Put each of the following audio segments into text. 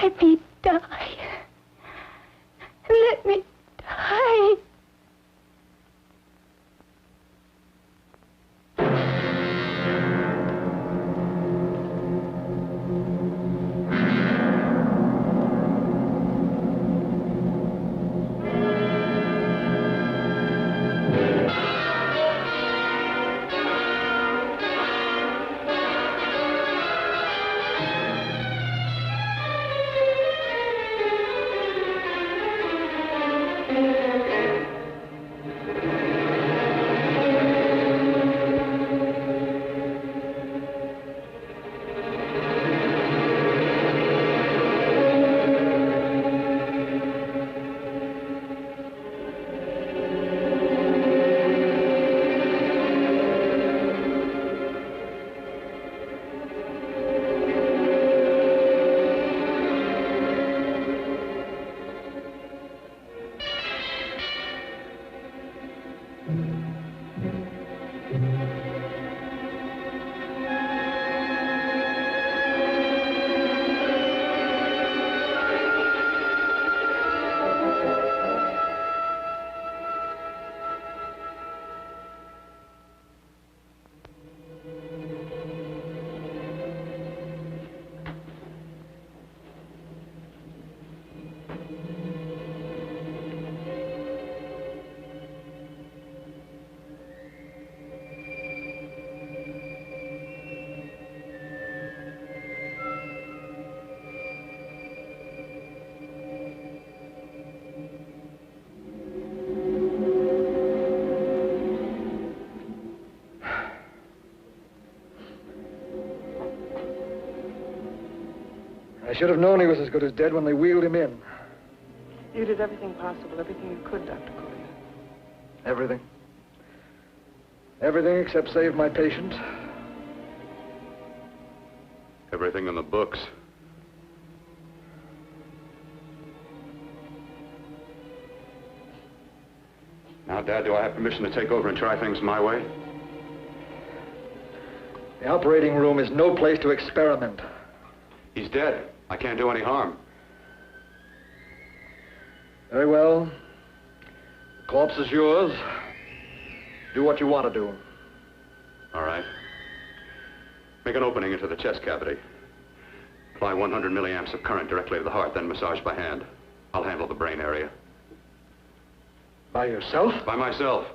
Let me die. Let me die. I should have known he was as good as dead when they wheeled him in. You did everything possible, everything you could, Dr. Collier. Everything. Everything except save my patient. Everything in the books. Now, Dad, do I have permission to take over and try things my way? The operating room is no place to experiment. He's dead. I can't do any harm. Very well. The corpse is yours. Do what you want to do. All right. Make an opening into the chest cavity. Apply 100 milliamps of current directly to the heart, then massage by hand. I'll handle the brain area. By yourself? By myself.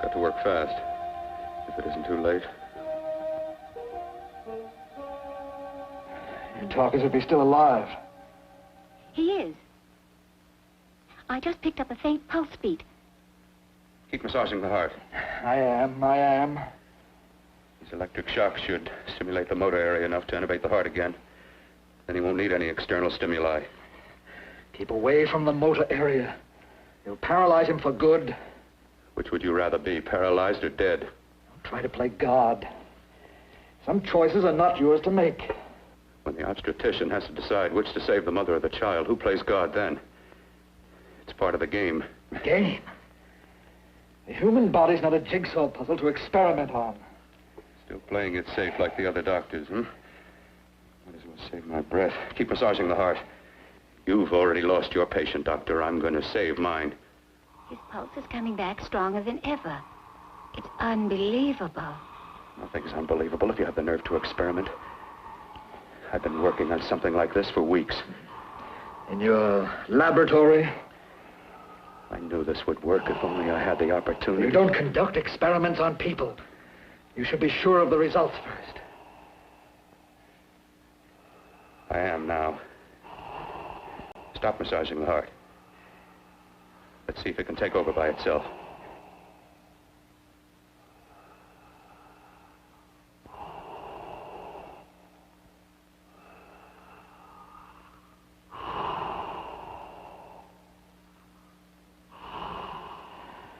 Got to work fast, if it isn't too late. You talk as if he's still alive. He is. I just picked up a faint pulse beat. Keep massaging the heart. I am. These electric shocks should stimulate the motor area enough to innervate the heart again. Then he won't need any external stimuli. Keep away from the motor area. You'll paralyze him for good. Which would you rather be, paralyzed or dead? Don't try to play God. Some choices are not yours to make. When the obstetrician has to decide which to save the mother or the child, who plays God then? It's part of the game. Game? The human body's not a jigsaw puzzle to experiment on. Still playing it safe like the other doctors, hmm? Might as well save my breath. Keep massaging the heart. You've already lost your patient, Doctor. I'm going to save mine. His pulse is coming back stronger than ever. It's unbelievable. Nothing's unbelievable if you have the nerve to experiment. I've been working on something like this for weeks. In your laboratory? I knew this would work if only I had the opportunity. You don't conduct experiments on people. You should be sure of the results first. I am now. Stop massaging the heart. Let's see if it can take over by itself.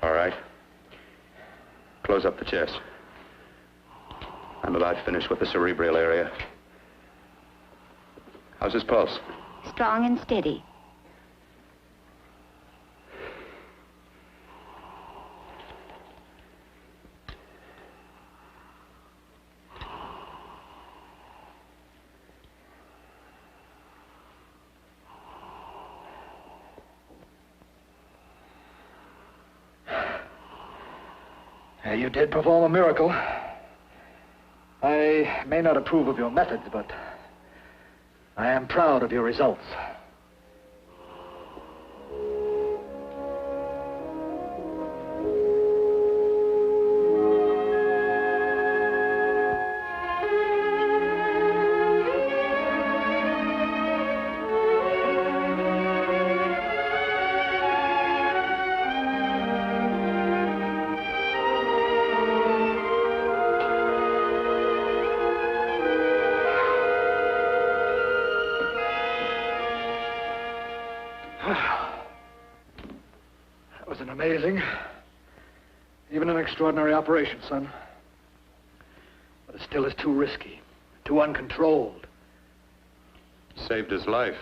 All right. Close up the chest. I'm about finished with the cerebral area. How's his pulse? Strong and steady. You did perform a miracle. I may not approve of your methods, but I am proud of your results. That was an amazing, even an extraordinary operation, son. But it still is too risky, too uncontrolled. Saved his life.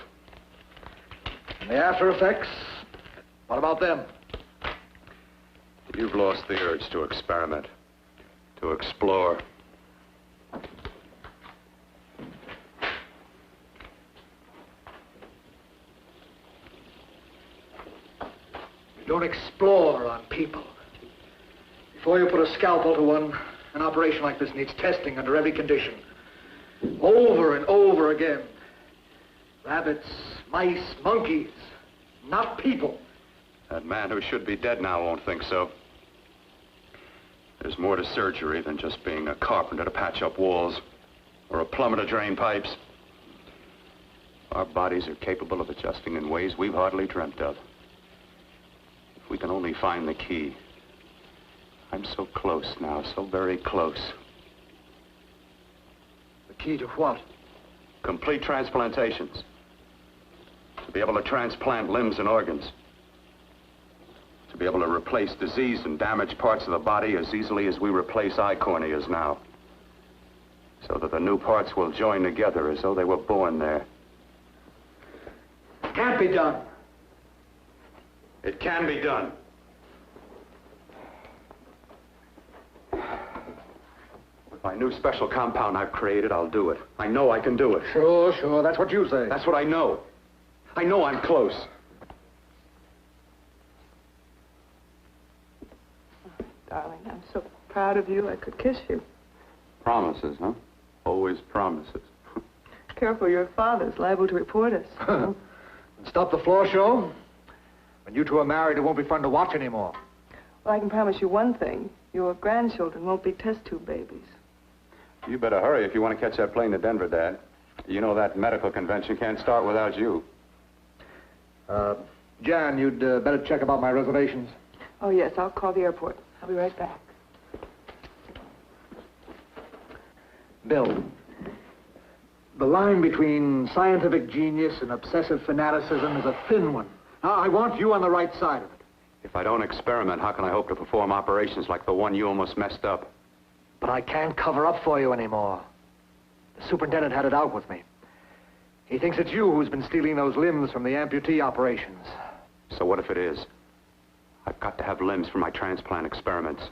And the after effects, what about them? You've lost the urge to experiment, to explore. You don't explore on people. Before you put a scalpel to one, an operation like this needs testing under every condition. Over and over again. Rabbits, mice, monkeys, not people. That man who should be dead now won't think so. There's more to surgery than just being a carpenter to patch up walls or a plumber to drain pipes. Our bodies are capable of adjusting in ways we've hardly dreamt of. If we can only find the key. I'm so close now, so very close. The key to what? Complete transplantations. To be able to transplant limbs and organs. To be able to replace diseased and damaged parts of the body as easily as we replace eye corneas now. So that the new parts will join together as though they were born there. It can't be done. It can be done. With my new special compound I've created, I'll do it. I know I can do it. Sure, that's what you say. That's what I know. I know I'm close. Darling, I'm so proud of you, I could kiss you. Promises, huh? Always promises. Careful, your father's liable to report us. Stop the floor show. When you two are married, it won't be fun to watch anymore. Well, I can promise you one thing. Your grandchildren won't be test tube babies. You better hurry if you want to catch that plane to Denver, Dad. You know that medical convention can't start without you. Jan, you'd better check about my reservations. Oh, yes, I'll call the airport. I'll be right back. Bill, the line between scientific genius and obsessive fanaticism is a thin one. Now, I want you on the right side of it. If I don't experiment, how can I hope to perform operations like the one you almost messed up? But I can't cover up for you anymore. The superintendent had it out with me. He thinks it's you who's been stealing those limbs from the amputee operations. So what if it is? I've got to have limbs for my transplant experiments.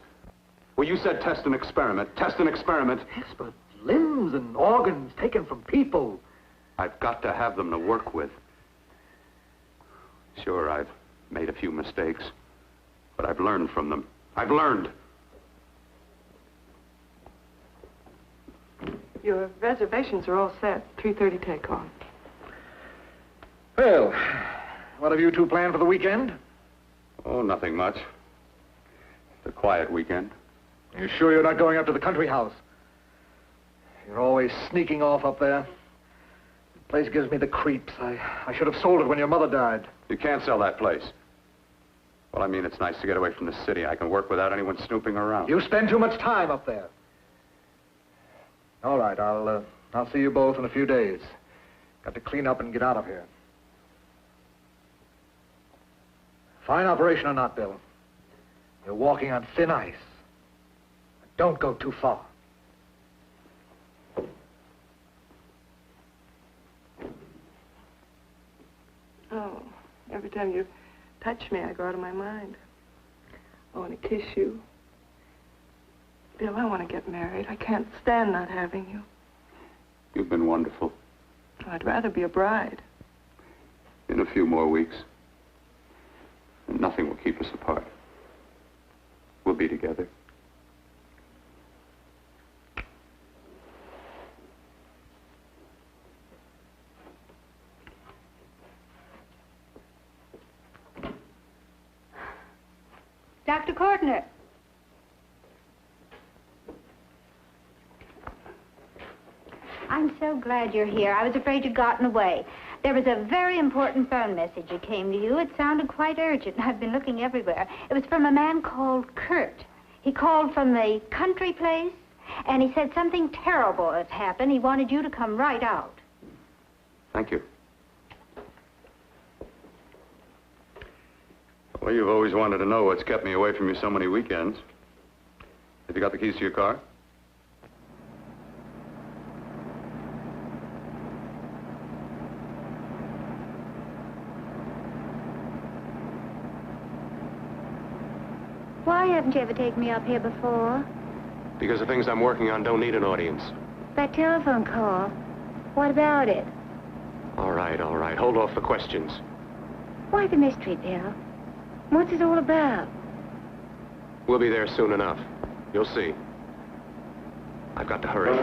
Well, you said test and experiment. Test and experiment. Yes, but limbs and organs taken from people. I've got to have them to work with. Sure, I've made a few mistakes. learned from them. I've learned. Your reservations are all set. 3:30 takeoff. Well, what have you two planned for the weekend? Oh, nothing much. It's a quiet weekend. You sure you're not going up to the country house? You're always sneaking off up there. The place gives me the creeps. I should have sold it when your mother died. You can't sell that place. Well, I mean, it's nice to get away from the city. I can work without anyone snooping around. You spend too much time up there. All right, I'll see you both in a few days. Got to clean up and get out of here. Fine operation or not, Bill. You're walking on thin ice. Don't go too far. Oh, every time you touch me, I go out of my mind. I want to kiss you. Bill, I want to get married. I can't stand not having you. You've been wonderful. I'd rather be a bride. In a few more weeks, and nothing will keep us apart. We'll be together. Dr. Cordner. I'm so glad you're here. I was afraid you'd gotten away. There was a very important phone message that came to you. It sounded quite urgent. I've been looking everywhere. It was from a man called Kurt. He called from the country place, and he said something terrible had happened. He wanted you to come right out. Thank you. Well, you've always wanted to know what's kept me away from you so many weekends. Have you got the keys to your car? Why haven't you ever taken me up here before? Because the things I'm working on don't need an audience. That telephone call. What about it? All right. Hold off the questions. Why the mystery, Bill? What's it all about? We'll be there soon enough. You'll see. I've got to hurry.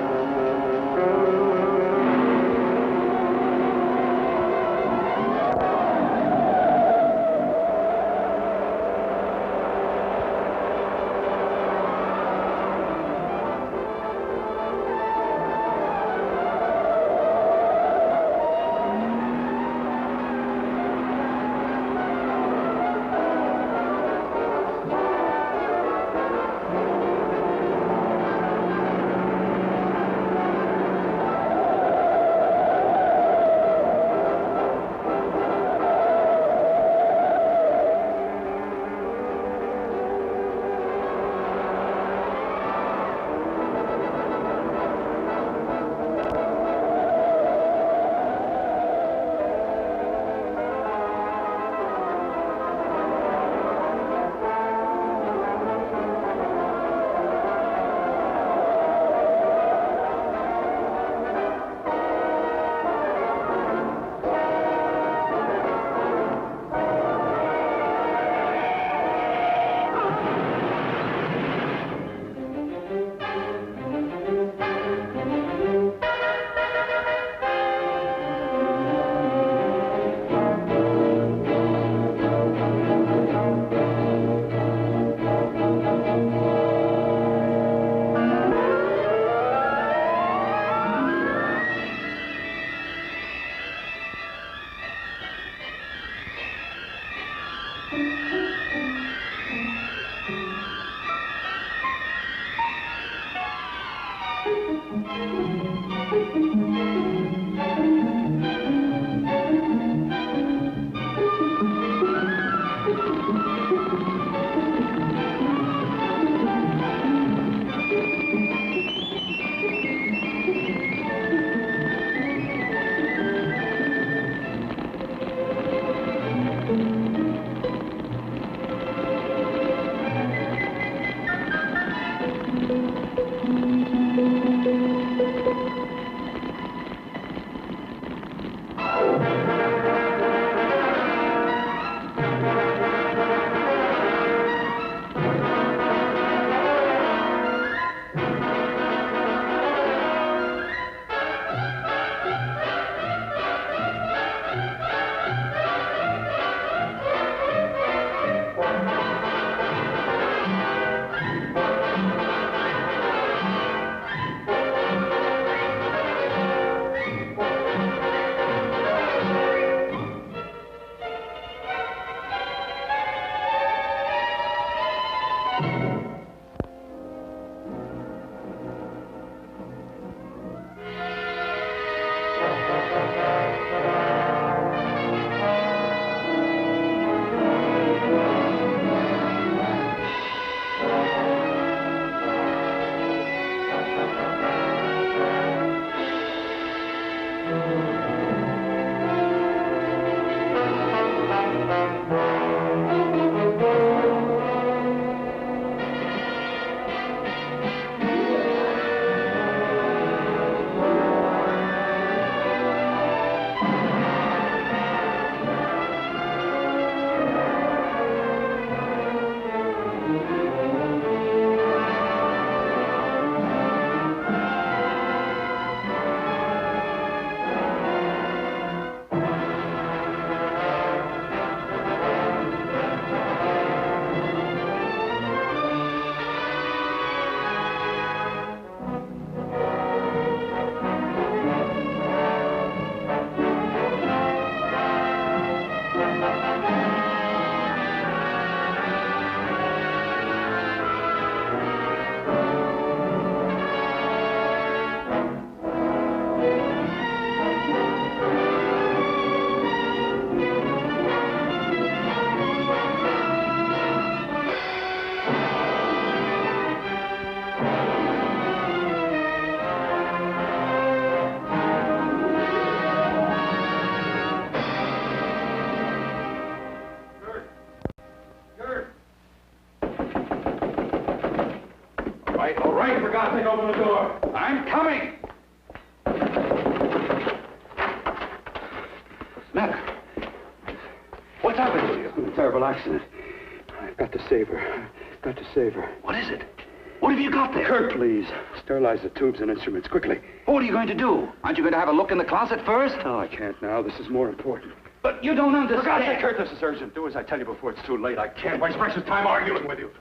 right, all right. For God's sake, open the door. I'm coming. What's the matter? What's happened to you? A terrible accident. I've got to save her. Got to save her. What is it? What have you got there? Kurt, please. Sterilize the tubes and instruments, quickly. What are you going to do? Aren't you going to have a look in the closet first? No, I can't now. This is more important. But you don't understand. For God's sake, Kurt, this is urgent. Do as I tell you before it's too late. I can't waste precious time arguing with you.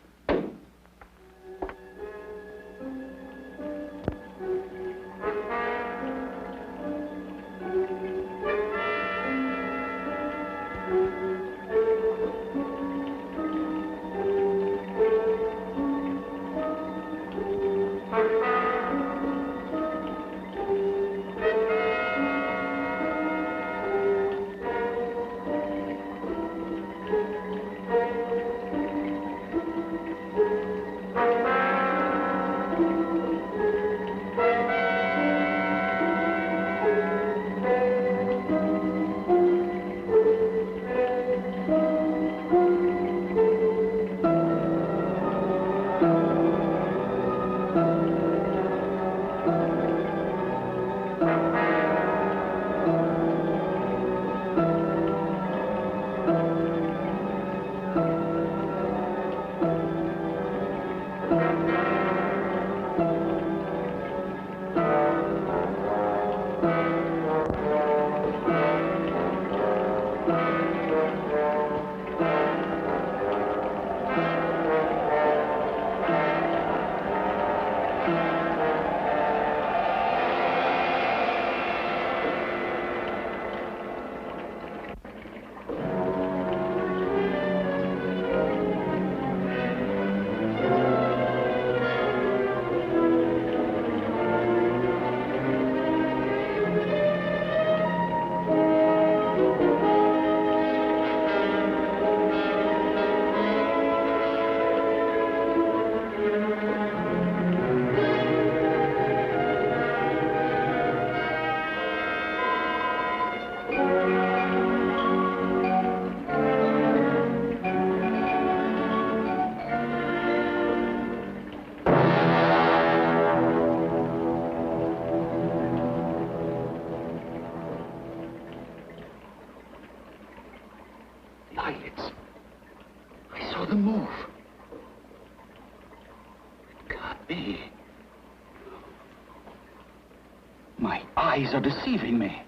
Eyes are deceiving me.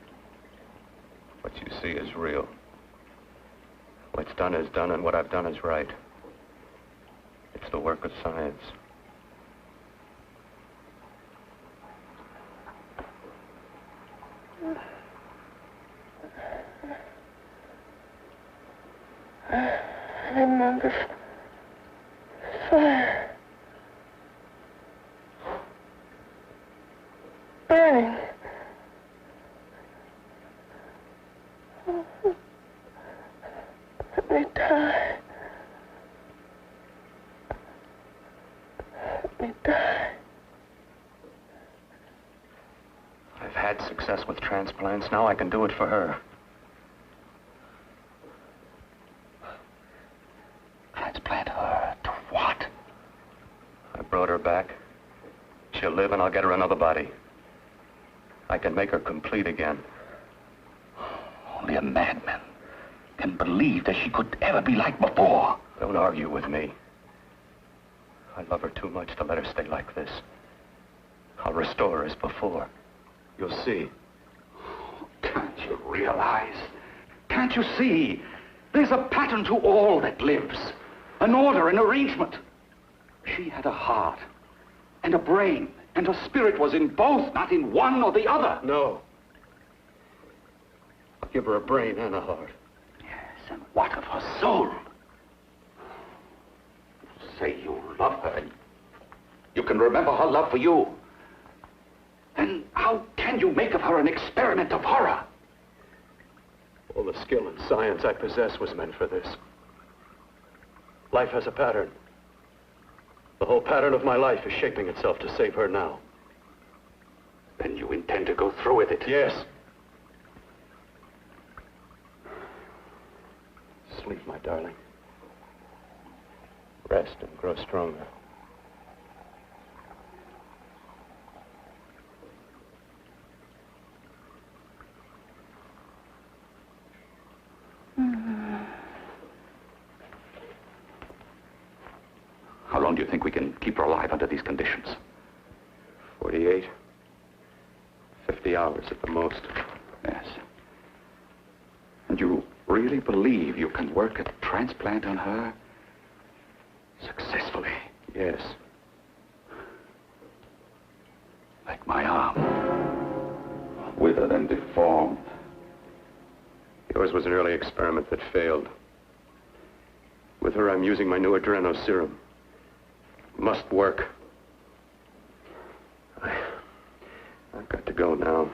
What you see is real. What's done is done, and what I've done is right. It's the work of science. I remember fire. Burning. Let me die. Let me die. I've had success with transplants. Now I can do it for her. Transplant her to what? I brought her back. She'll live, and I'll get her another body. I can make her complete again. Only a madman can believe that she could ever be like before. Don't argue with me. I love her too much to let her stay like this. I'll restore her as before. You'll see. Can't you realize? Can't you see? There's a pattern to all that lives. An order, an arrangement. She had a heart and a brain, and her spirit was in both, not in one or the other. No. I'll give her a brain and a heart. Yes, and what of her soul? Say you love her, and you can remember her love for you. Then how can you make of her an experiment of horror? All the skill and science I possess was meant for this. Life has a pattern. The whole pattern of my life is shaping itself to save her now. Then you intend to go through with it? Yes. Sleep, my darling. Rest and grow stronger. How long do you think we can keep her alive under these conditions? 48, 50 hours at the most. Yes. And you really believe you can work a transplant on her successfully? Yes. Like my arm. Withered and deformed. Yours was an early experiment that failed. With her, I'm using my new adreno serum. Must work. I've got to go now.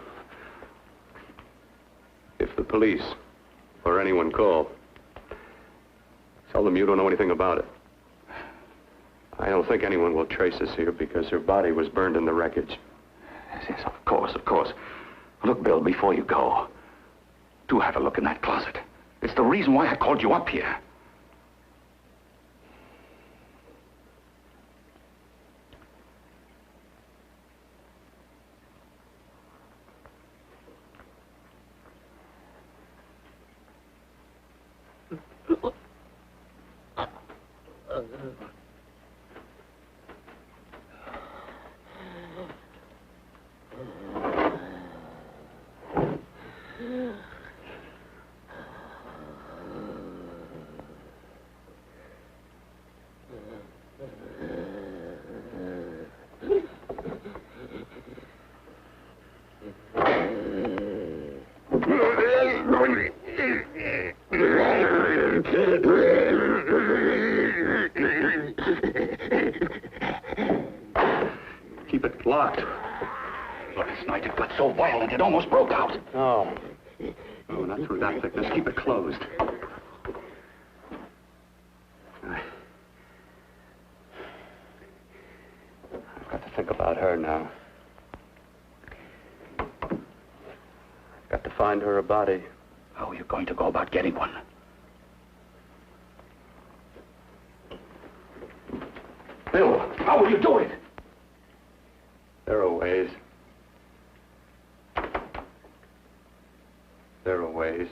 If the police or anyone call, tell them you don't know anything about it. I don't think anyone will trace us here because her body was burned in the wreckage. Yes, of course, of course. Look, Bill, before you go, do have a look in that closet. It's the reason why I called you up here. Keep it locked. Last night it got so violent it almost broke out. Oh. Oh, not through that thickness. Keep it closed. I've got to think about her now. I've got to find her a body. How are you going to go about getting one? Bill, how will you do it? There are ways. There are ways.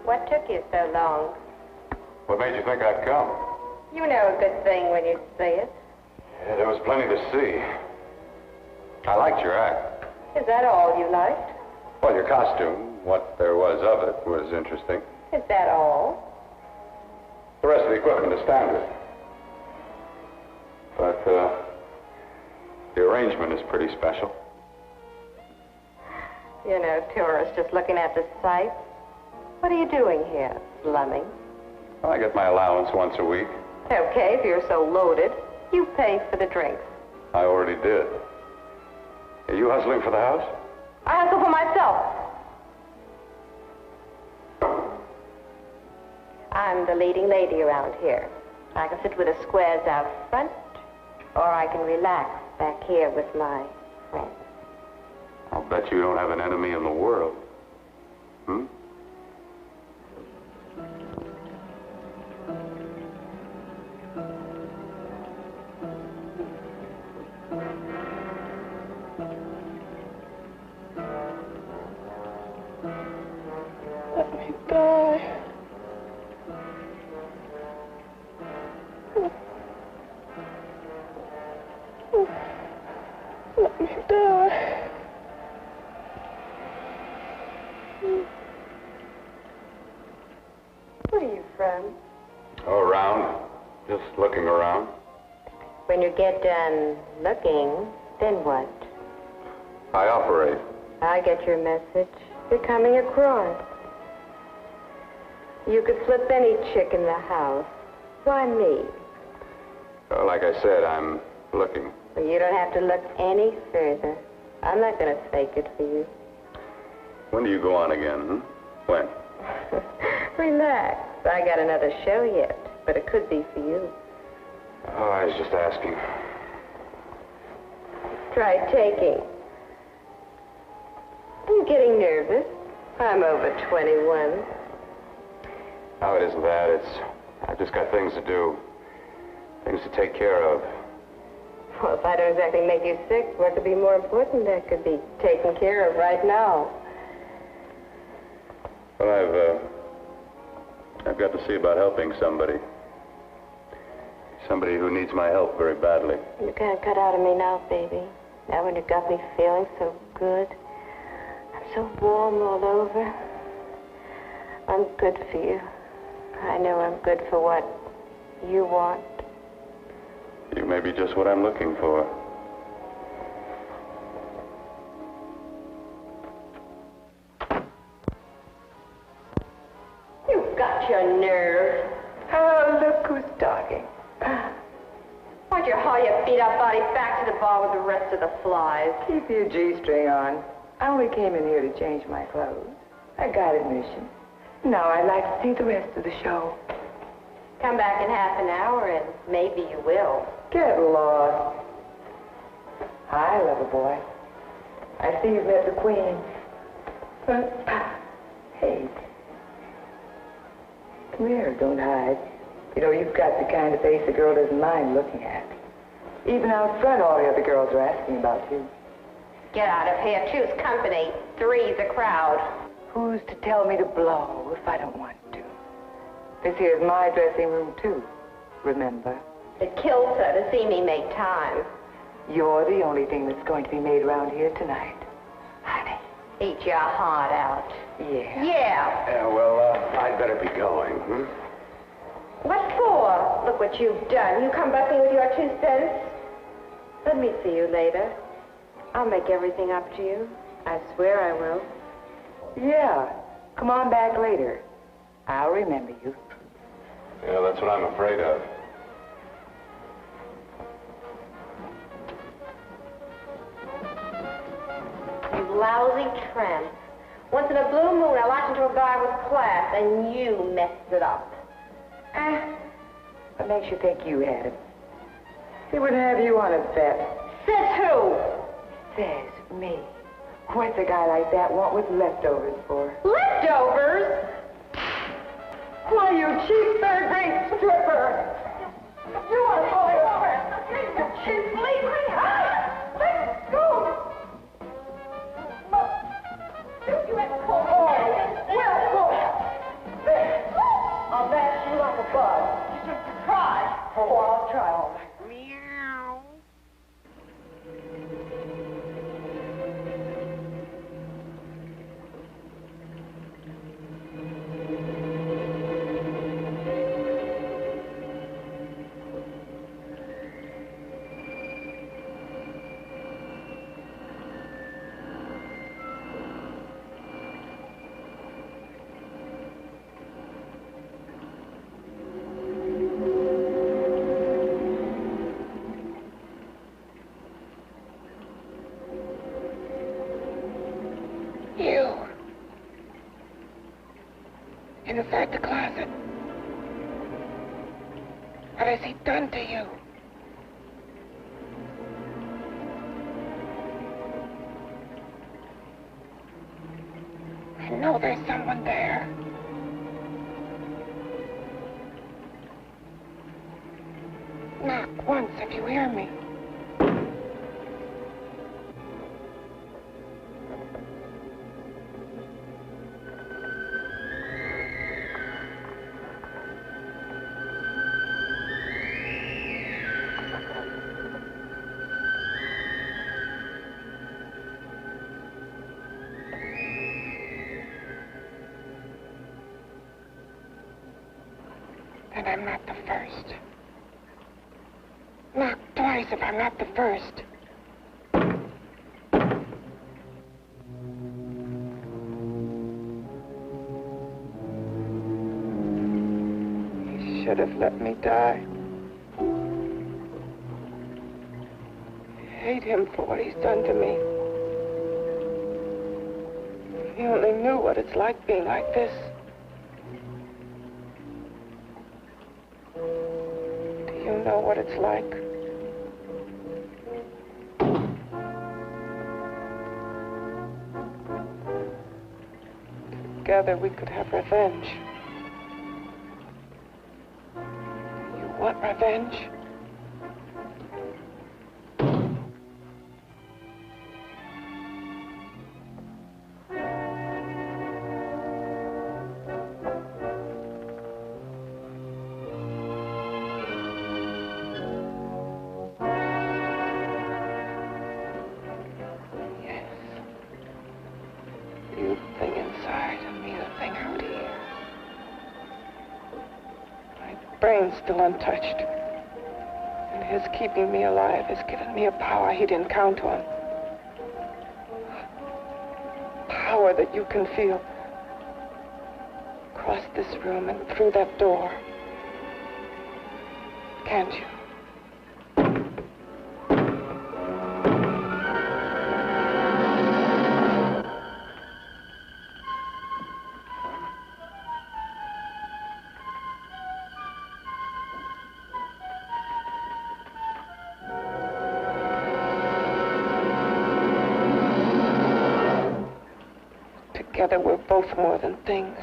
What took you so long? What made you think I'd come? You know a good thing when you see it. Yeah, there was plenty to see. I liked your act. Is that all you liked? Well, your costume, what there was of it, was interesting. Is that all? The rest of the equipment is standard. But, the arrangement is pretty special. You know, tourists just looking at the sights. What are you doing here, slumming? Well, I get my allowance once a week. Okay, if you're so loaded, you pay for the drinks. I already did. Are you hustling for the house? I hustle for myself. I'm the leading lady around here. I can sit with the squares out front, or I can relax back here with my friends. I'll bet you don't have an enemy in the world. Hmm? Let me die. Let me die. Where are you from? Oh, around. Just looking around. When you get done looking, then what? I operate. I get your message. You're coming across. You could flip any chick in the house. Why me? Well, like I said, I'm looking. Well, you don't have to look any further. I'm not going to fake it for you. When do you go on again, hmm? When? Relax. I got another show yet, but it could be for you. Oh, I was just asking. Try taking. I'm getting nervous. I'm over 21. No, it isn't that. I've just got things to do. Things to take care of. Well, if I don't exactly make you sick, what could be more important that could be taken care of right now? Well, I've got to see about helping somebody. Somebody who needs my help very badly. You can't cut out of me now, baby. Now when you got me feeling so good. I'm so warm all over. I'm good for you. I know I'm good for what you want. You may be just what I'm looking for. You've got your nerve. Oh, look who's talking. Why'd you haul your beat-up body back to the bar with the rest of the flies? Keep your G-string on. I only came in here to change my clothes. I got admission. Now I'd like to see the rest of the show. Come back in half an hour and maybe you will. Get lost. Hi, lover boy. I see you've met the queen. Hey. Come here, don't hide. You know, you've got the kind of face a girl doesn't mind looking at. Even out front, all the other girls are asking about you. Get out of here. Choose company. Three's a crowd. Who's to tell me to blow if I don't want to? This here's my dressing room, too. Remember? It kills her to see me make time. You're the only thing that's going to be made around here tonight. Honey. Eat your heart out. Yeah. Yeah. Yeah, well, I'd better be going, hmm? What for? Look what you've done. You come busting with your 2 cents. Let me see you later. I'll make everything up to you. I swear I will. Yeah. Come on back later. I'll remember you. Yeah, that's what I'm afraid of. You lousy tramp. Once in a blue moon, I walked into a bar with class, and you messed it up. What makes you think you had it? He wouldn't have you on his bet. Says who? Says me. What's a guy like that want with leftovers for? Leftovers? Why, you cheap third-rate stripper! You want to pull it over? You cheap leave me! Let go! You had to pull me. Well, pull. You. Inside the closet. What has he done to you? I know there's someone there. Knock once if you hear me. And I'm not the first. Knock twice if I'm not the first. He should have let me die. I hate him for what he's done to me. If he only knew what it's like being like this. You know what it's like. Together we could have revenge. You want revenge? Brain's still untouched. And his keeping me alive has given me a power he didn't count on. Power that you can feel. Across this room and through that door. Can't you? Together we're both more than things.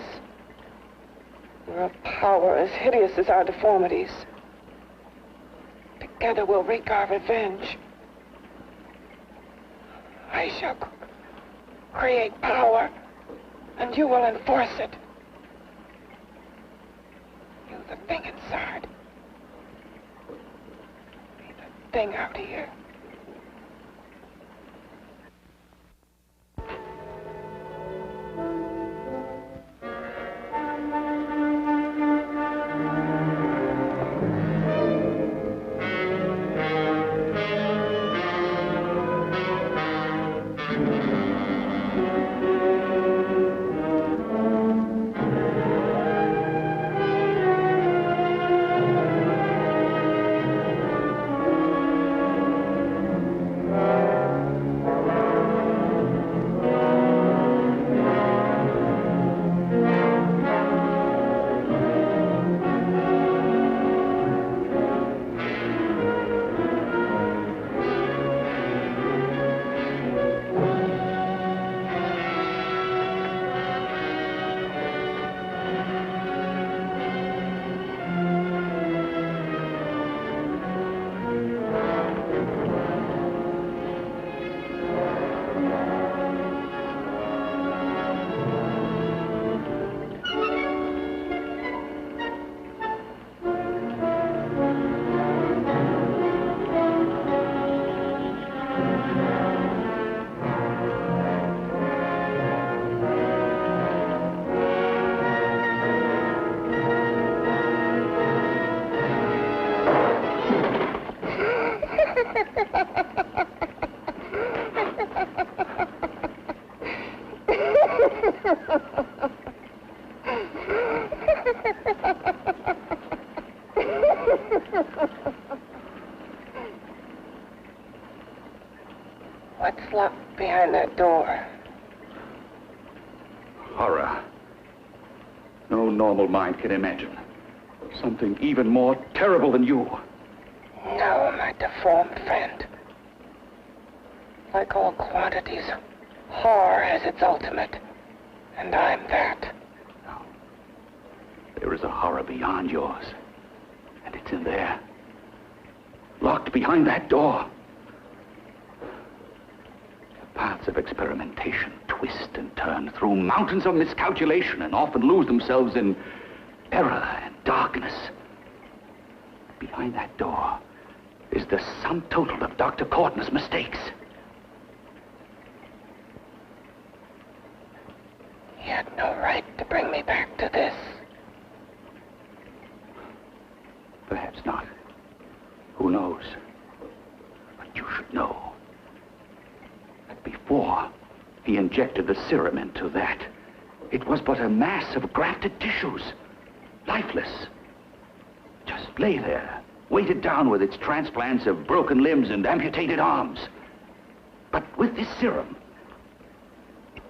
We're a power as hideous as our deformities. Together we'll wreak our revenge. I shall create power, and you will enforce it. You the thing inside. Me the thing out here. What's locked behind that door? horror no normal mind can imagine. Something even more terrible than you. No, my deformed friend. Like all quantities, horror has its ultimate. And I'm that. No. There is a horror beyond yours. And it's in there. Locked behind that door. The paths of experimentation twist and turn through mountains of miscalculation and often lose themselves in error and darkness. Behind that door is the sum total of Dr. Courtney's mistakes. He had no right to bring me back to this. Perhaps not. Who knows? But you should know that before he injected the serum into that, it was but a mass of grafted tissues, lifeless. Just lay there, weighted down with its transplants of broken limbs and amputated arms. But with this serum,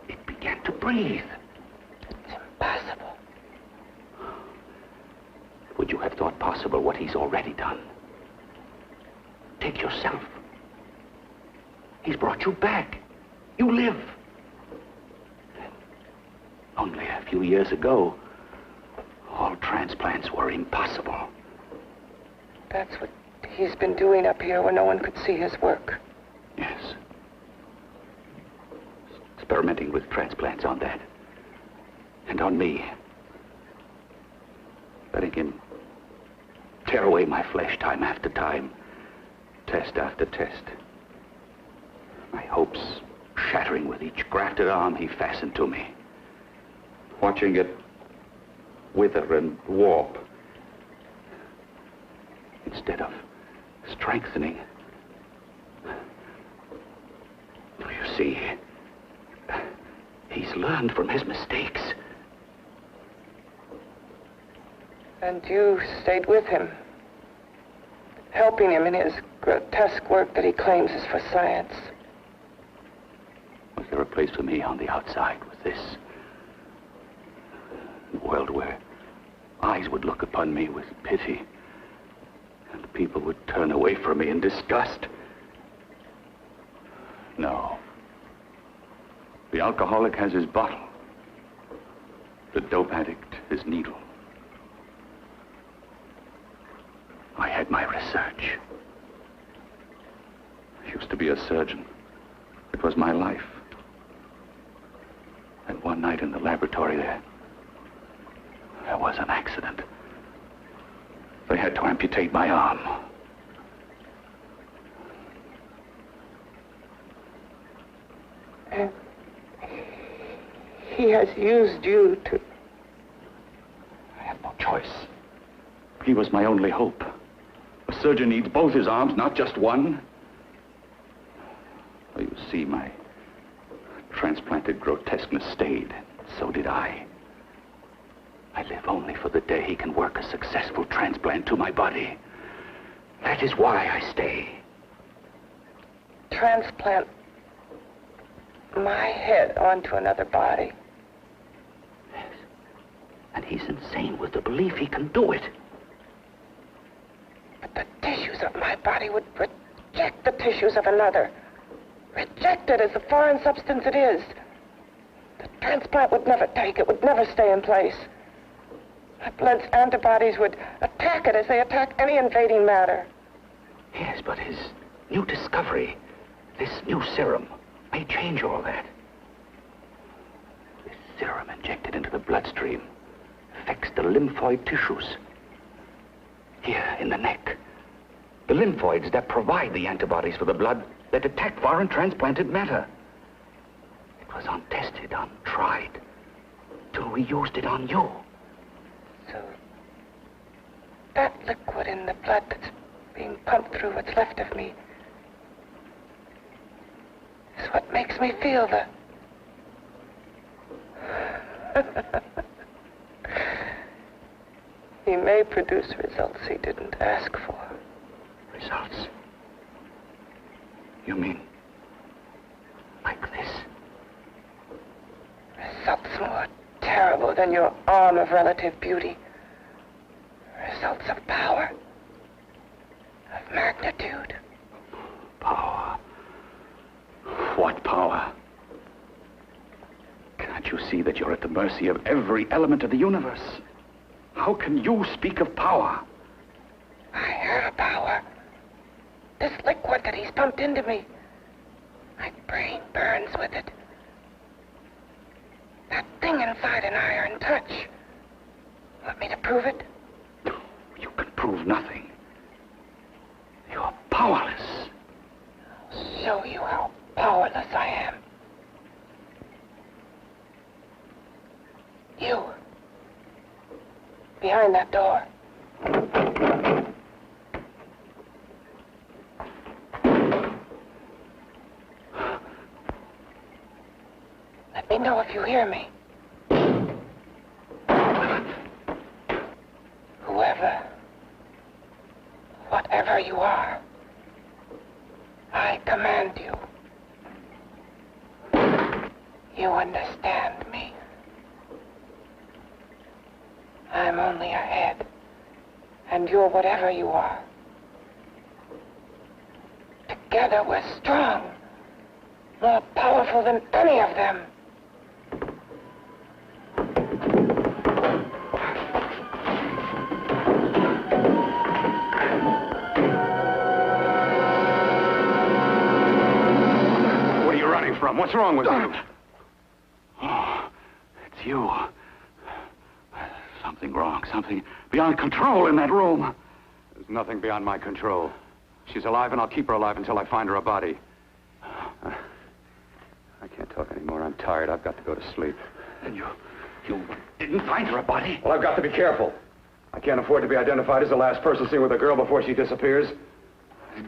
it began to breathe. It's impossible. Would you have thought possible what he's already done? Take yourself. He's brought you back. You live. Only a few years ago, all transplants were impossible. That's what he's been doing up here where no one could see his work. Yes. Experimenting with transplants on that. And on me. Letting him tear away my flesh time after time. Test after test. My hopes shattering with each grafted arm he fastened to me. Watching it wither and warp. Instead of strengthening. Do you see? He's learned from his mistakes. And you stayed with him, helping him in his grotesque work that he claims is for science. Was there a place for me on the outside with this? A world where eyes would look upon me with pity, and people would turn away from me in disgust. No. The alcoholic has his bottle. The dope addict his needle. I had my research. I used to be a surgeon. It was my life. And one night in the laboratory there was an accident. They had to amputate my arm. And he has used you to... I have no choice. He was my only hope. A surgeon needs both his arms, not just one. Well, you see, my transplanted grotesqueness stayed. So did I. I live only for the day he can work a successful transplant to my body. That is why I stay. Transplant my head onto another body. Yes. And he's insane with the belief he can do it. But the tissues of my body would reject the tissues of another. Reject it as the foreign substance it is. The transplant would never take it, would never stay in place. My blood's antibodies would attack it as they attack any invading matter. Yes, but his new discovery, this new serum, may change all that. This serum injected into the bloodstream affects the lymphoid tissues. Here, in the neck. The lymphoids that provide the antibodies for the blood that attack foreign transplanted matter. It was untested, untried, till we used it on you. So, that liquid in the blood that's being pumped through what's left of me is what makes me feel the... He may produce results he didn't ask for. Results? You mean like this? Results more terrible than your arm of relative beauty. Results of power, of magnitude. Power. What power? Can't you see that you're at the mercy of every element of the universe? How can you speak of power? I have power. This liquid that he's pumped into me. My brain burns with it. That thing inside an iron touch. Want me to prove it? You can prove nothing. You're powerless. I'll show you how powerless I am. You. Behind that door. Let me know if you hear me. Whoever, whatever you are, I command you. You understand me. I'm only a head, and you're whatever you are. Together we're strong, more powerful than any of them. What are you running from? What's wrong with you? Oh, it's you. Something wrong, something beyond control in that room. There's nothing beyond my control. She's alive, and I'll keep her alive until I find her a body. I can't talk anymore. I'm tired. I've got to go to sleep. And you didn't find her a body? Well, I've got to be careful. I can't afford to be identified as the last person seen with a girl before she disappears.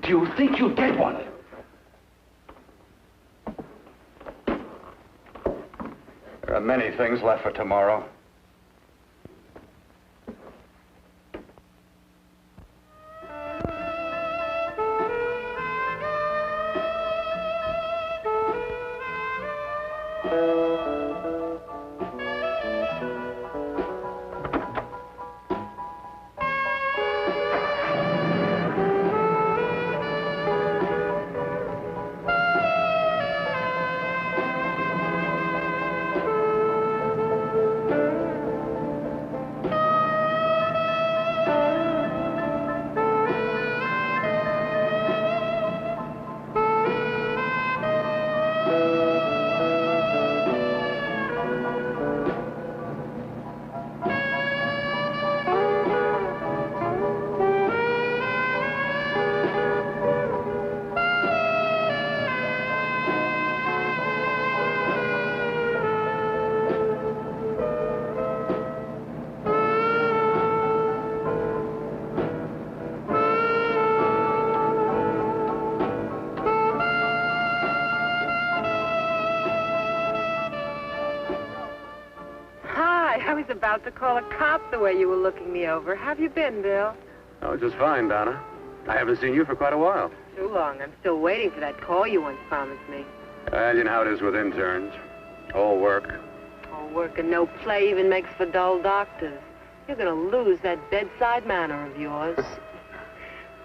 Do you think you'll get one? There are many things left for tomorrow. I was about to call a cop the way you were looking me over. How have you been, Bill? Oh, just fine, Donna. I haven't seen you for quite a while. Too long. I'm still waiting for that call you once promised me. And you know how it is with interns. All work. All work and no play even makes for dull doctors. You're going to lose that bedside manner of yours.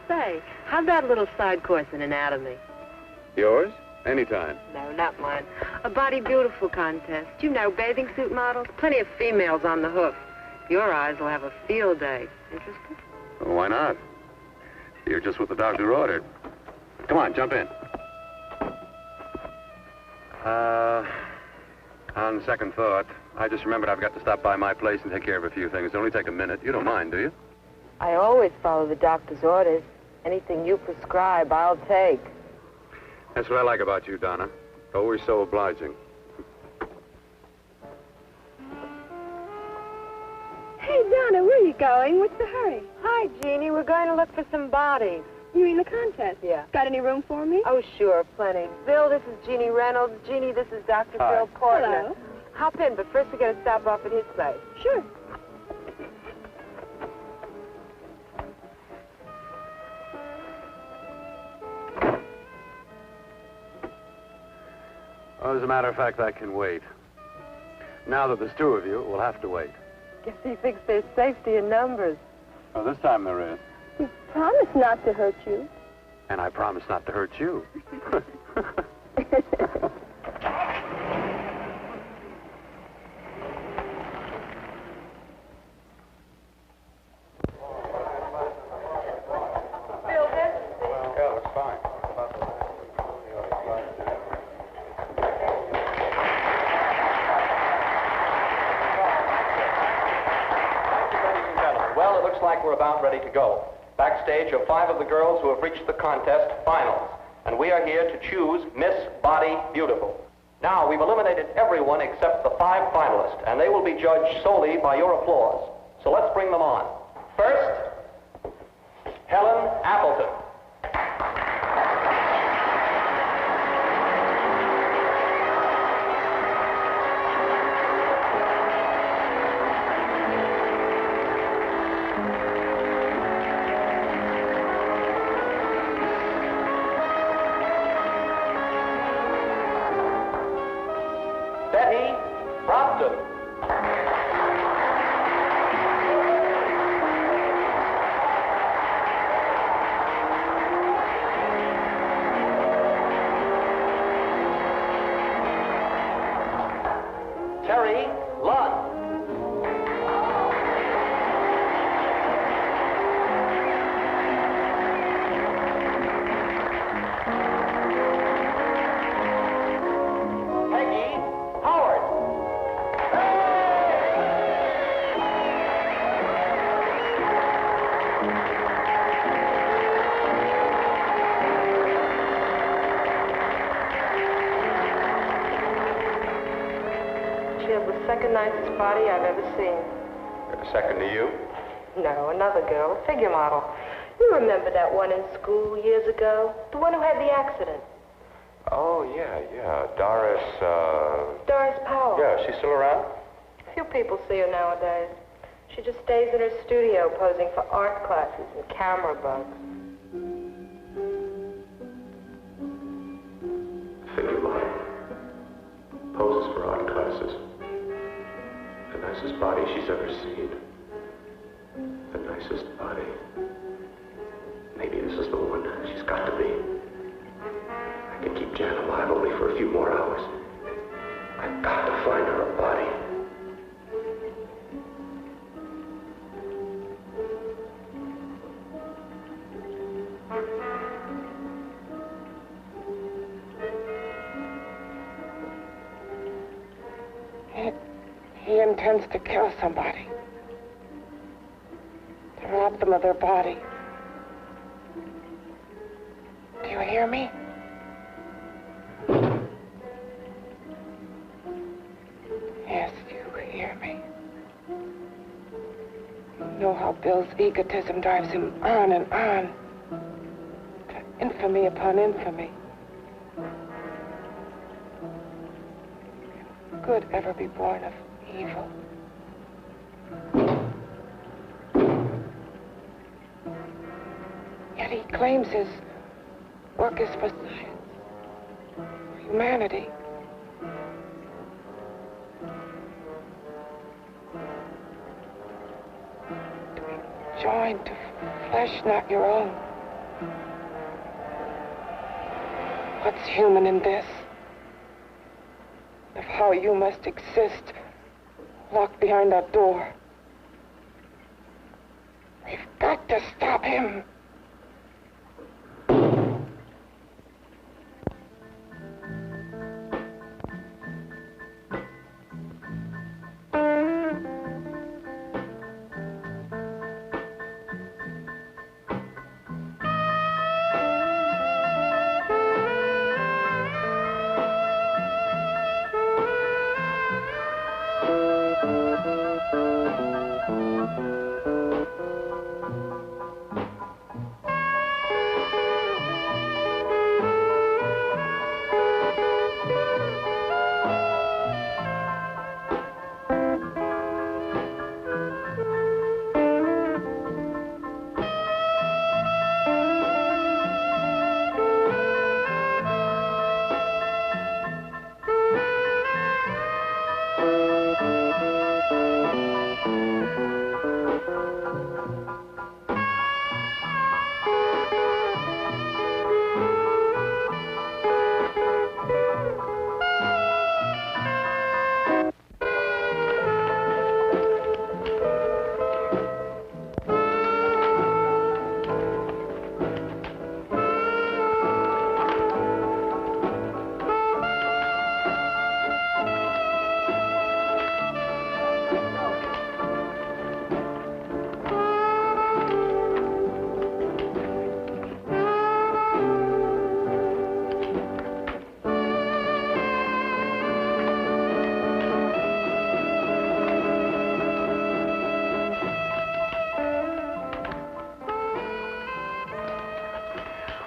Say, how'd that little side course in anatomy? Yours? Anytime. No, not mine. A Body Beautiful contest. You know, bathing suit models. Plenty of females on the hoof. Your eyes will have a field day. Interested? Well, why not? You're just what the doctor ordered. Come on, jump in. On second thought, I just remembered I've got to stop by my place and take care of a few things. It'll only take a minute. You don't mind, do you? I always follow the doctor's orders. Anything you prescribe, I'll take. That's what I like about you, Donna. Always so obliging. Hey, Donna, where are you going? What's the hurry? Hi, Jeannie. We're going to look for some bodies. You mean the contest? Yeah. Got any room for me? Oh, sure, plenty. Bill, this is Jeannie Reynolds. Jeannie, this is Dr. Hi. Bill Portner. Hello. Hop in, but first we got to stop off at his place. Sure. Well, as a matter of fact, I can wait. Now that there's two of you, we'll have to wait. Guess he thinks there's safety in numbers. Well, this time there is. You promised not to hurt you. And I promise not to hurt you. Well, it looks like we're about ready to go. Backstage are 5 of the girls who have reached the contest finals, and we are here to choose Miss Body Beautiful. Now, we've eliminated everyone except the 5 finalists, and they will be judged solely by your applause. So let's bring them on. First, Helen Appleton. Betty Brompton. Terry Lund. Peggy Howard. She has the second nicest body I've ever seen. Second to you? No, another girl, a figure model. You remember that one in school years ago? The one who had the accident. Oh, yeah. Doris, Doris Powell. Yeah, she's still around? Few people see her nowadays. She just stays in her studio posing for art classes and camera bugs. Figure model. Poses for art classes. The nicest body she's ever seen. The nicest body. Maybe this is the one. She's got to be. I can keep Jan alive only for a few more hours. I've got to find her a body. He intends to kill somebody. To rob them of their body. Do you hear me? Yes, you hear me. You know how Bill's egotism drives him on and on. To infamy upon infamy. Can good ever be born of evil? Yet he claims his work is for science, for humanity. To be joined to flesh not your own. What's human in this? Of how you must exist, locked behind that door. We've got to stop him.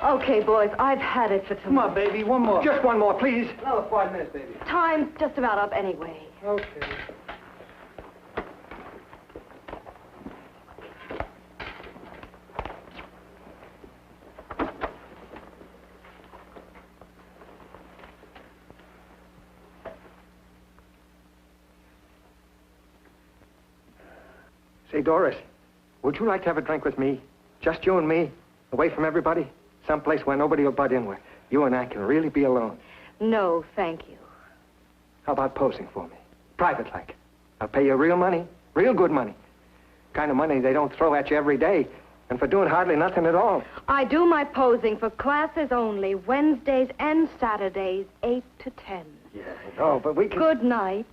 Okay, boys, I've had it for Come on, baby, one more. Just one more, please. Another 5 minutes, baby. Time's just about up anyway. Okay. Say, Doris, would you like to have a drink with me? Just you and me, away from everybody? Someplace where nobody will butt in, where you and I can really be alone. No, thank you. How about posing for me? Private like. I'll pay you real money, real good money. Kind of money they don't throw at you every day, and for doing hardly nothing at all. I do my posing for classes only, Wednesdays and Saturdays, 8 to 10. Yeah, I know, but we can... Good night.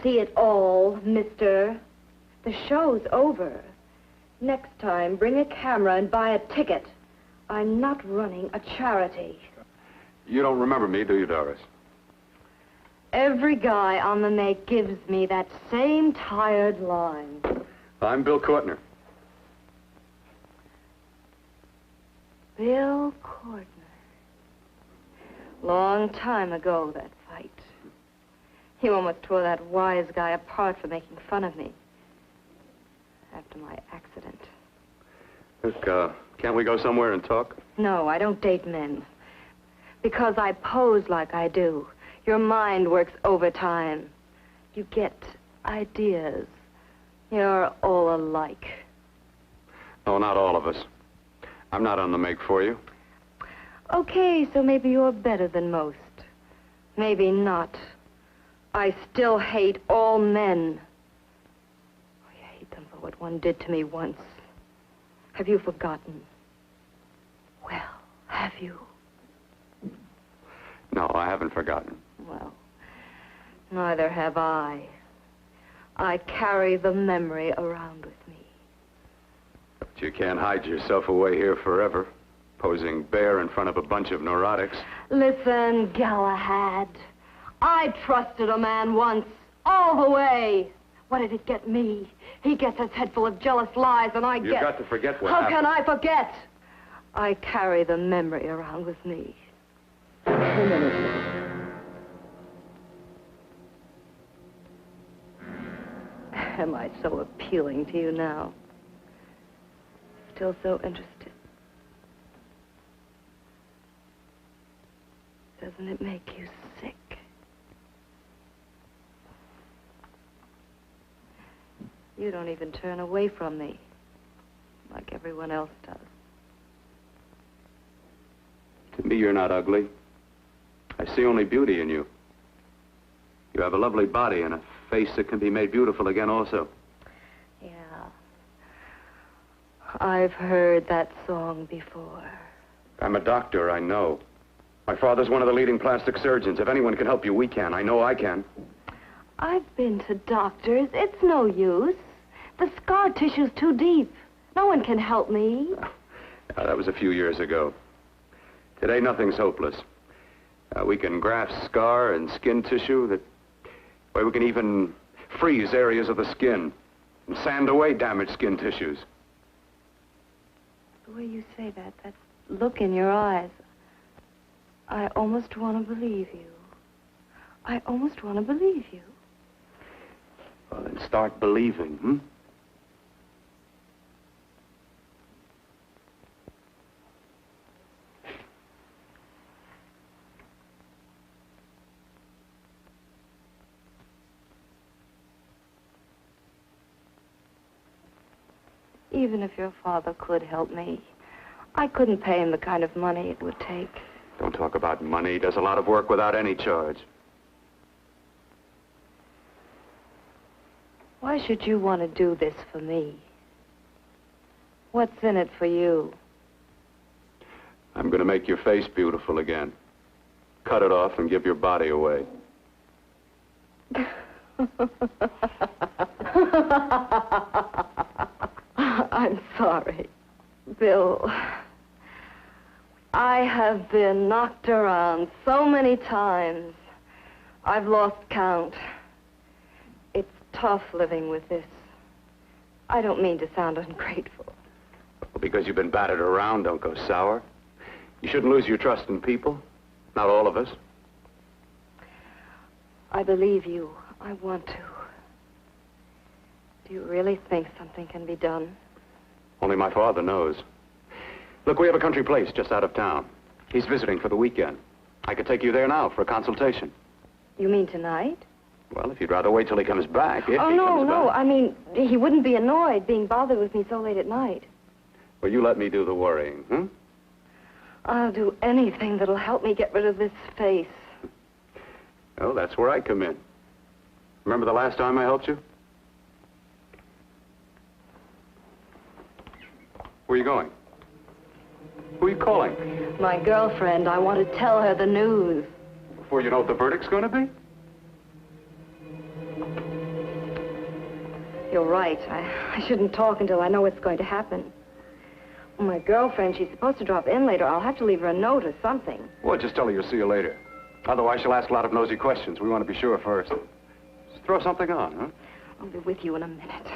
See it all, mister. The show's over. Next time, bring a camera and buy a ticket. I'm not running a charity. You don't remember me, do you, Doris? Every guy on the make gives me that same tired line. I'm Bill Courtner. Bill Courtner. Long time ago, that fight. You almost tore that wise guy apart for making fun of me. After my accident. Look, can't we go somewhere and talk? No, I don't date men. Because I pose like I do. Your mind works overtime. You get ideas. You're all alike. Oh, not all of us. I'm not on the make for you. Okay, so maybe you're better than most. Maybe not. I still hate all men. I hate them for what one did to me once. Have you forgotten? Well, have you? No, I haven't forgotten. Well, neither have I. I carry the memory around with me. But you can't hide yourself away here forever, posing bare in front of a bunch of neurotics. Listen, Galahad. I trusted a man once, all the way. What did it get me? He gets his head full of jealous lies, and I get... You've got to forget what How happened. can I forget? I carry the memory around with me. Am I so appealing to you now? Still so interested? Doesn't it make you sick? You don't even turn away from me, like everyone else does. To me, you're not ugly. I see only beauty in you. You have a lovely body and a face that can be made beautiful again also. Yeah. I've heard that song before. I'm a doctor, I know. My father's one of the leading plastic surgeons. If anyone can help you, we can. I know I can. I've been to doctors. It's no use. The scar tissue's too deep. No one can help me. That was a few years ago. Today, nothing's hopeless. We can graft scar and skin tissue that... Well, we can even freeze areas of the skin and sand away damaged skin tissues. The way you say that look in your eyes, I almost want to believe you. I almost want to believe you. Well, then start believing, hmm? Even if your father could help me, I couldn't pay him the kind of money it would take. Don't talk about money. He does a lot of work without any charge. Why should you want to do this for me? What's in it for you? I'm going to make your face beautiful again. Cut it off and give your body away. I'm sorry. Bill, I have been knocked around so many times. I've lost count. It's tough living with this. I don't mean to sound ungrateful. Well, because you've been battered around, don't go sour. You shouldn't lose your trust in people. Not all of us. I believe you. I want to. Do you really think something can be done? Only my father knows. Look, we have a country place just out of town. He's visiting for the weekend. I could take you there now for a consultation. You mean tonight? Well, if you'd rather wait till he comes back, if he no, comes no. back. I mean, he wouldn't be annoyed being bothered with me so late at night. Well, you let me do the worrying, hmm? I'll do anything that'll help me get rid of this face. Oh, that's where I come in. Remember the last time I helped you? Where are you going? Who are you calling? My girlfriend. I want to tell her the news. Before you know what the verdict's going to be? You're right. I shouldn't talk until I know what's going to happen. My girlfriend, she's supposed to drop in later. I'll have to leave her a note or something. Well, just tell her you'll see you later. Otherwise, she'll ask a lot of nosy questions. We want to be sure first. Just throw something on, huh? I'll be with you in a minute.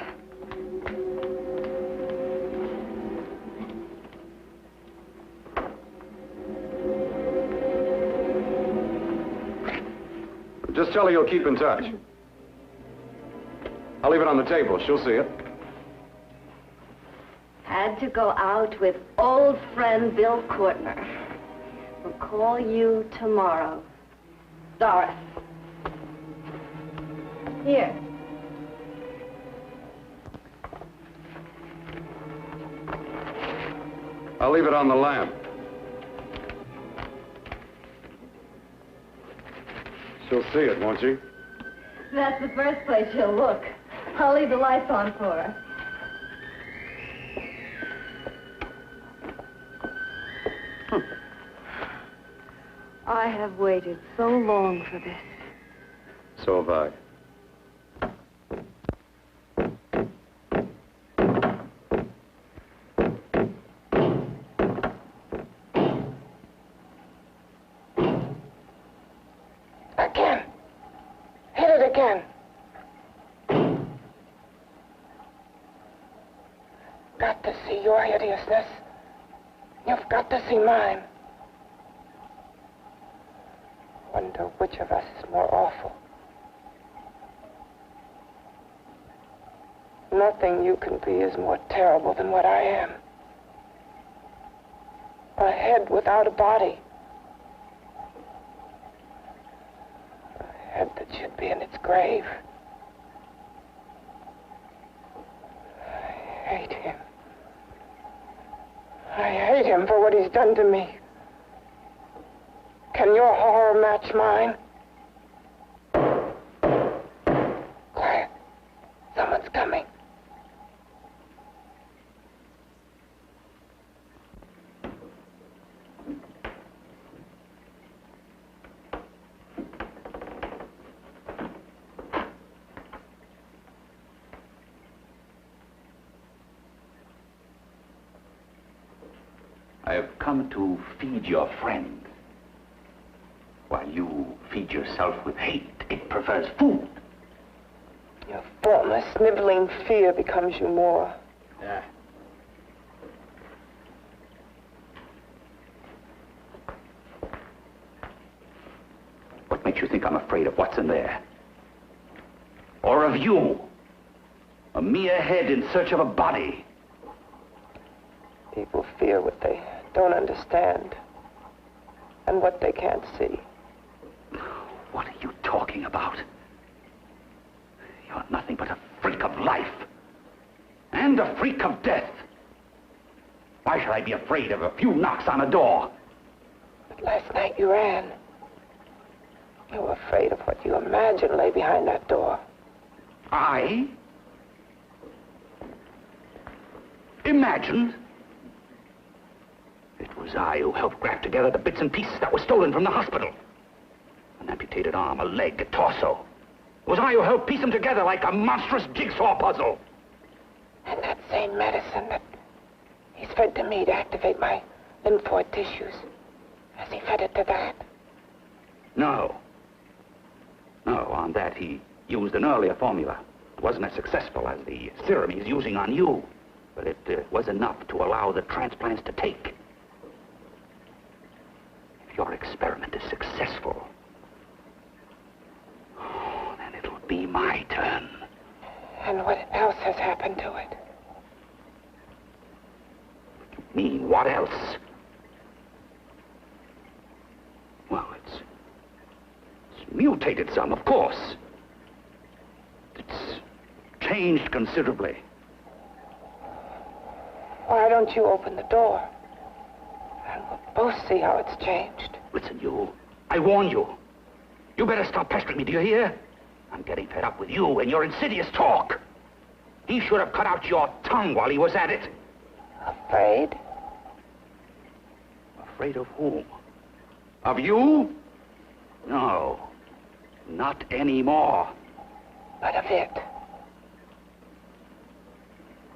Just tell her you'll keep in touch. I'll leave it on the table. She'll see it. Had to go out with old friend Bill Courtner. We'll call you tomorrow. Doris. Here. I'll leave it on the lamp. She'll see it, won't she? That's the first place she'll look. I'll leave the lights on for her. I have waited so long for this. So have I. Again. Hit it again. Got to see your hideousness. You've got to see mine. Wonder which of us is more awful. Nothing you can be is more terrible than what I am. A head without a body. A head that should be in its grave. I hate him. I hate him for what he's done to me. Can your horror match mine? Quiet. Someone's coming. I have come to feed your friend. While you feed yourself with hate, it prefers food. Your former sniveling fear becomes you more. Yeah. What makes you think I'm afraid of what's in there? Or of you? A mere head in search of a body. People fear what they don't understand and what they can't see. What are you talking about? You're nothing but a freak of life. And a freak of death. Why should I be afraid of a few knocks on a door? But last night you ran. You were afraid of what you imagined lay behind that door. I? Imagined? It was I who helped graft together the bits and pieces that were stolen from the hospital. An amputated arm, a leg, a torso. It was I who helped piece them together like a monstrous jigsaw puzzle. And that same medicine that he's fed to me to activate my lymphoid tissues. Has he fed it to that? No. No, on that he used an earlier formula. It wasn't as successful as the serum he's using on you, but it was enough to allow the transplants to take. If your experiment is successful, then it'll be my turn. And what else has happened to it? You mean, what else? Well, it's mutated some, of course. It's changed considerably. Why don't you open the door? And we'll both see how it's changed. Listen, you. I warn you. You better stop pestering me, do you hear? I'm getting fed up with you and your insidious talk. He should have cut out your tongue while he was at it. Afraid? Afraid of whom? Of you? No. Not anymore. But of it.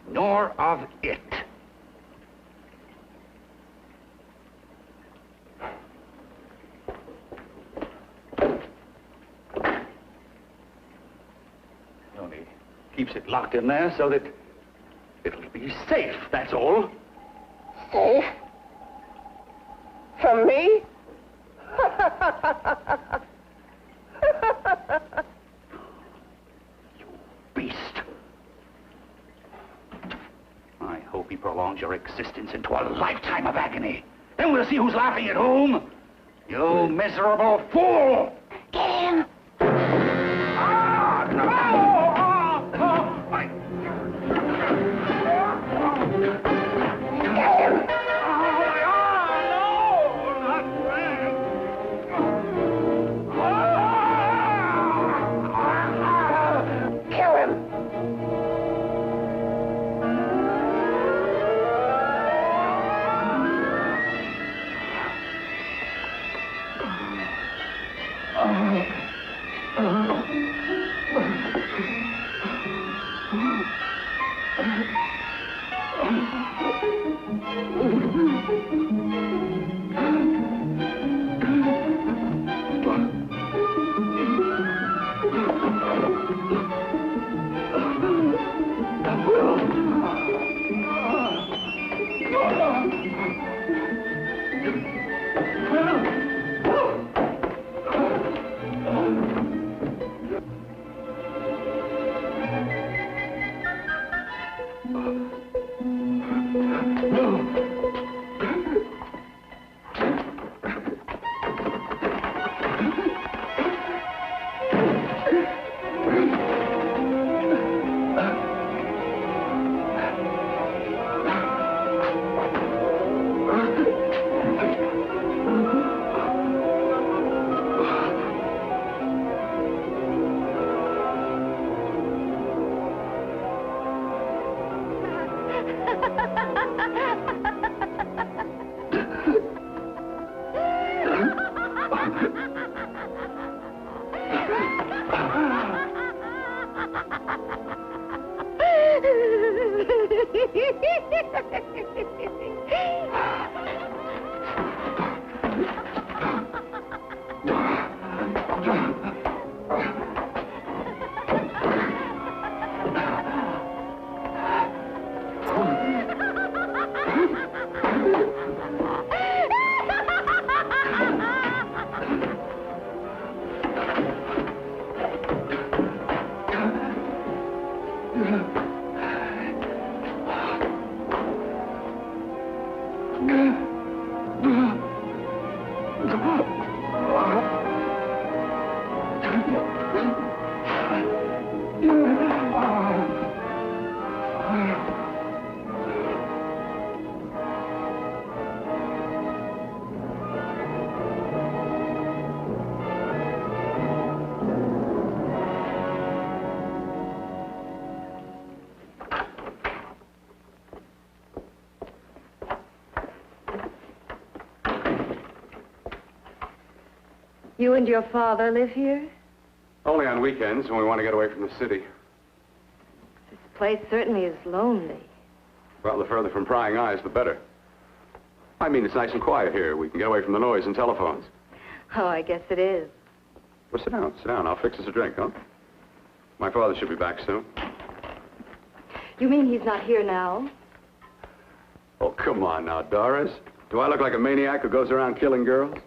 Nor of it. He only keeps it locked in there so that it'll be safe, that's all. Safe? From me? You beast. I hope he prolongs your existence into a lifetime of agony. Then we'll see who's laughing at whom. You miserable fool! Get him! Ah, no! Get him! Kill him! You and your father live here? Only on weekends when we want to get away from the city. place certainly is lonely. Well, the further from prying eyes, the better. I mean, it's nice and quiet here. We can get away from the noise and telephones. Oh, I guess it is. Well, sit down, sit down. I'll fix us a drink, huh? My father should be back soon. You mean he's not here now? Oh, come on now, Doris. Do I look like a maniac who goes around killing girls?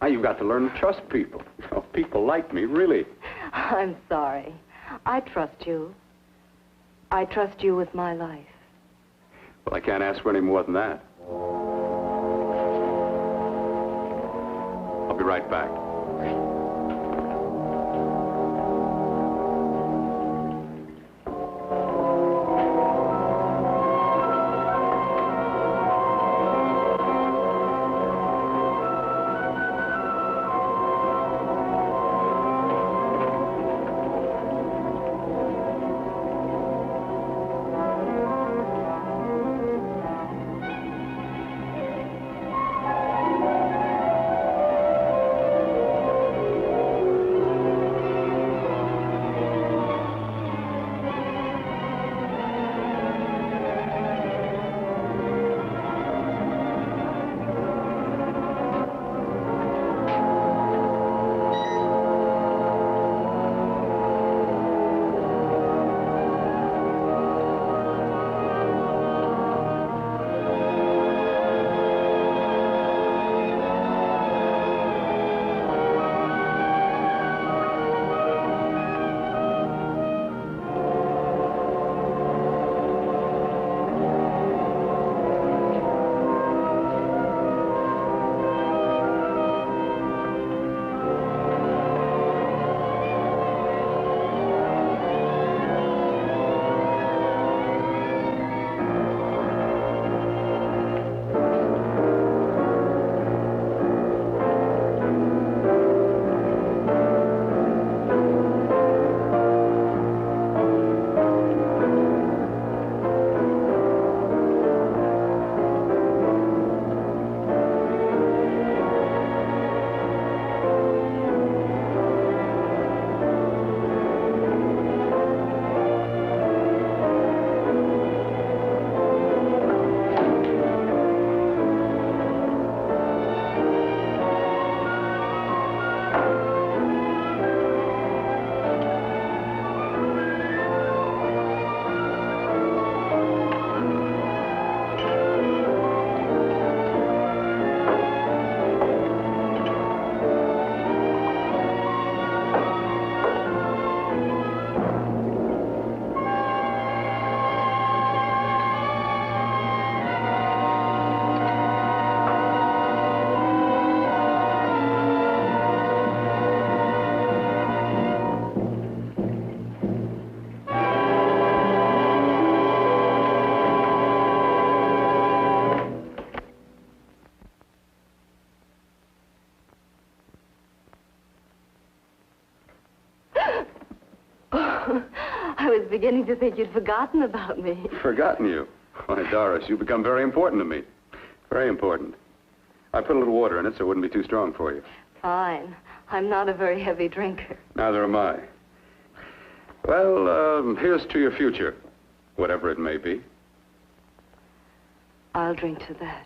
Now, you've got to learn to trust people. You know, people like me, really. I'm sorry. I trust you. I trust you with my life. Well, I can't ask for any more than that. I'll be right back. I was beginning to think you'd forgotten about me. Forgotten you? Why, Doris, you've become very important to me. Very important. I put a little water in it so it wouldn't be too strong for you. Fine. I'm not a very heavy drinker. Neither am I. Well, here's to your future, whatever it may be. I'll drink to that.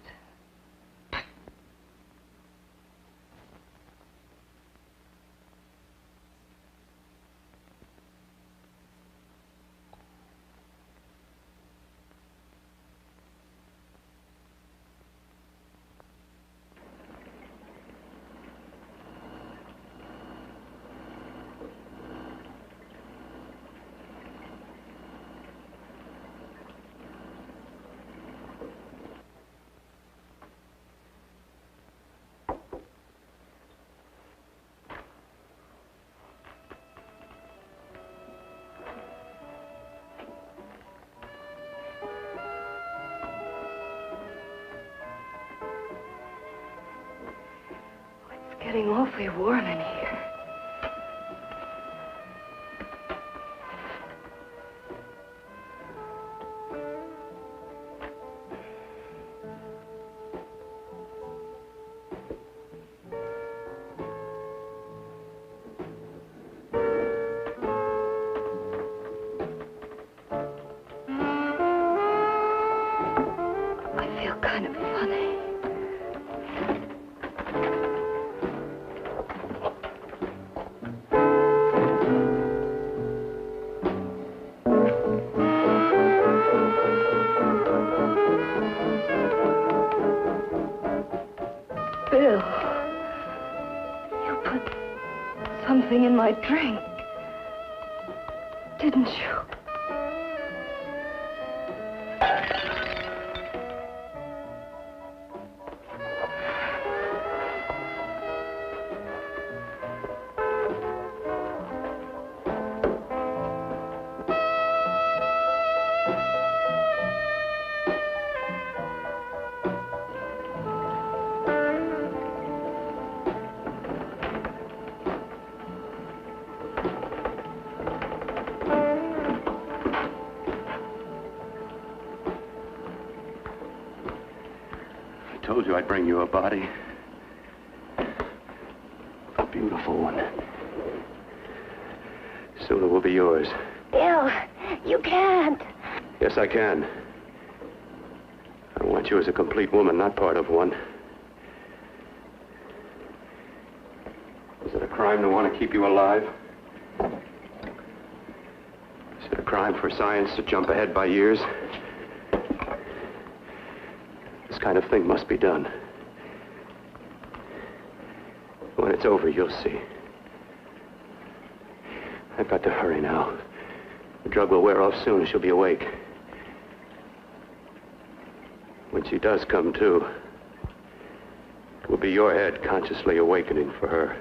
Getting awfully warm in here. kind of funny. Bill, you put something in my drink, didn't you? I told you I'd bring you a body. A beautiful one. Soon it will be yours. Bill, you can't. Yes, I can. I want you as a complete woman, not part of one. Is it a crime to want to keep you alive? Is it a crime for science to jump ahead by years? This kind of thing must be done. When it's over, you'll see. I've got to hurry now. The drug will wear off soon and she'll be awake. When she does come to, it will be your head consciously awakening for her.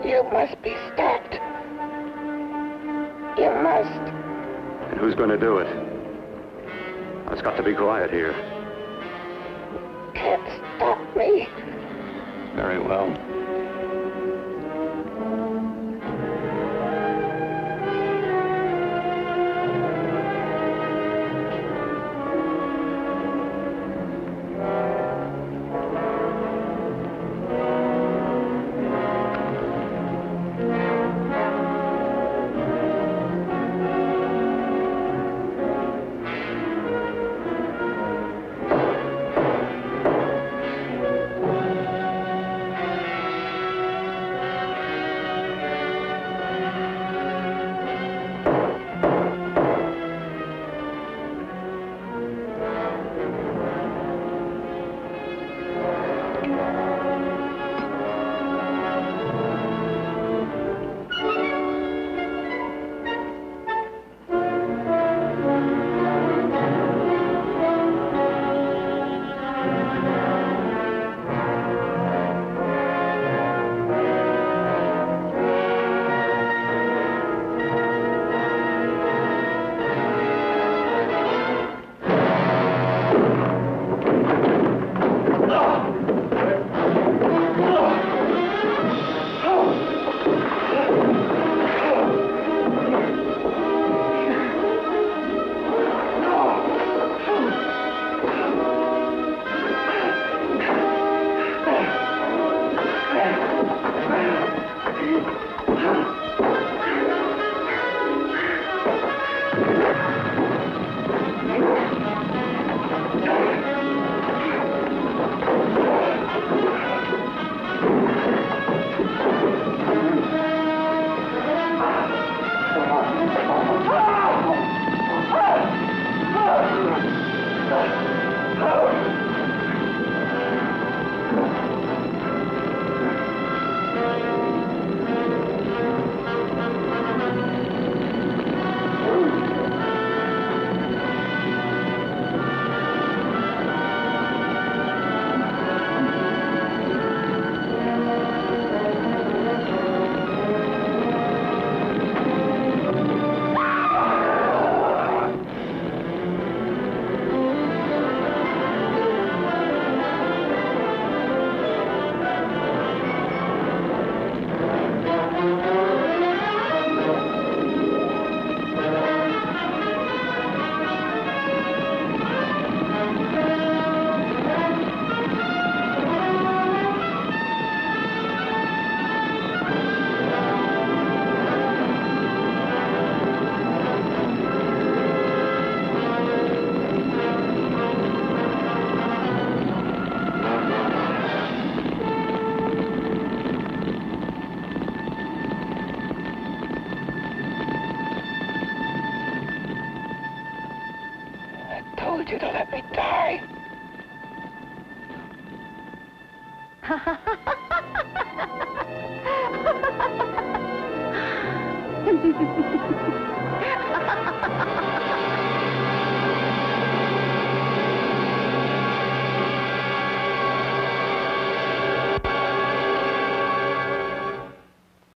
You must be stopped. You must. And who's going to do it? It's got to be quiet here. Can't stop me. Very well.